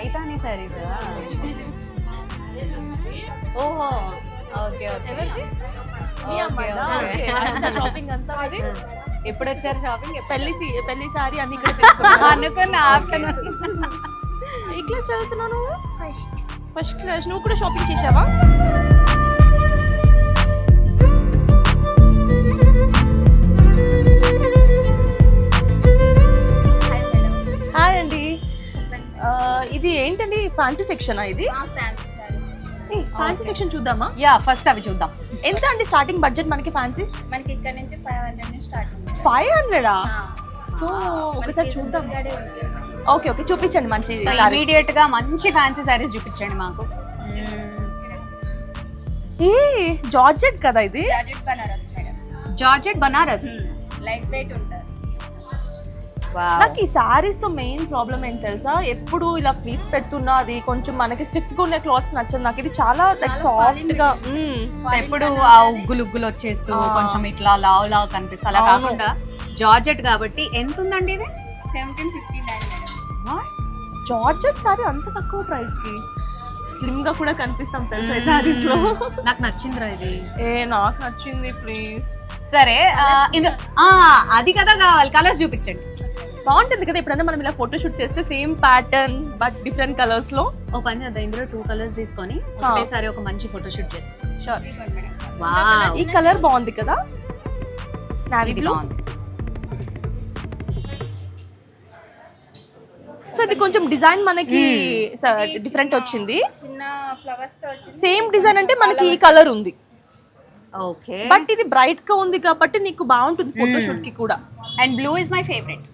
పైతాని సారీస్. ఓహో okay okay. Shopping అంతా అది. ఎప్పుడు వచ్చారు షాపింగ్? పెళ్లి సారీ అన్ని ఇక్కడ తీసుకున్నాను. అనుకున్న ఆఫ్టర్నూన్. ఏ క్లాస్ చదువుతున్నావు నువ్వు? First class. నువ్వు కూడా షాపింగ్ చేసావా? హాయ్ అండి. ఇది ఏంటండి, ఫ్యాన్సీ సెక్షనా ఇది? ఫ్యాన్సీ సెక్షన్ చూద్దామా? యా ఫస్ట్ అవి చూద్దాం. ఎంత అండి స్టార్టింగ్ బడ్జెట్ మనకి ఫ్యాన్సీ? మనకి ఇక్కడ నుంచి 500 నుంచి స్టార్ట్ ఉంది. 500? సో ఒకసారి చూద్దాం. ఓకే ఓకే చూపించండి మంచి. ఇమీడియట్ గా మంచి ఫ్యాన్సీ సారీస్ చూపించండి మాకు. ఏ జార్జెట్ కదా ఇది? Georgette Banaras madam. Georgette Banaras. Light weight ఉంటుంది. నాకు ఈ సారీస్ తో మెయిన్ ప్రాబ్లం ఏంటి తెలుసా, ఎప్పుడు ఇలా ఫ్లీట్స్ పెడుతున్నా అది కొంచెం మనకి స్టిఫ్ గా ఉన్న క్లాత్స్ నచ్చదు నాకు. ఇది చాలా సాఫ్ట్ గా ఎప్పుడు ఆ ఉగ్గులు వచ్చేస్తూ కొంచెం ఇట్లా లావ్ లావ్ కనిపిస్తా. అలా కాకుండా జార్జెట్ కాబట్టి ఎంత ఉందండి ఇది? 1759 మేడం. జార్జెట్ సారీ అంత తక్కువ ప్రైస్ కి స్లిమ్ గా కూడా కనిపిస్తాం తెలుసా ఈ సారీస్ లో. నాకు నచ్చిందిరా ఇది. నాకు నచ్చింది ప్లీజ్. సరే అది కదా కావాలి. కలర్స్ చూపించండి. బాగుంటుంది కదా ఎప్పుడైనా మనం ఇలా ఫోటో షూట్ చేస్తే same pattern but different colours లో. ఓ పని చేద్దాం, ఇందులో 2 కలర్స్ తీసుకొని ఒకటేసారి ఒక మంచి ఫోటో షూట్ చేసుకుంటాం. షూర్. మేడం. వావ్ ఈ కలర్ బాగుంది కదా, నావీ బ్లూ. సో ఇది కొంచెం డిజైన్ మనకి డిఫరెంట్ వచ్చింది. చిన్న ఫ్లవర్స్ తో వచ్చింది. సేమ్ డిజైన్ అంటే మనకి ఈ కలర్ ఉంది. ఓకే బట్ ఇది బ్రైట్ గా ఉంది కాబట్టి నీకు బాగుంటుంది ఫోటో షూట్ కి కూడా. And blue is my favourite.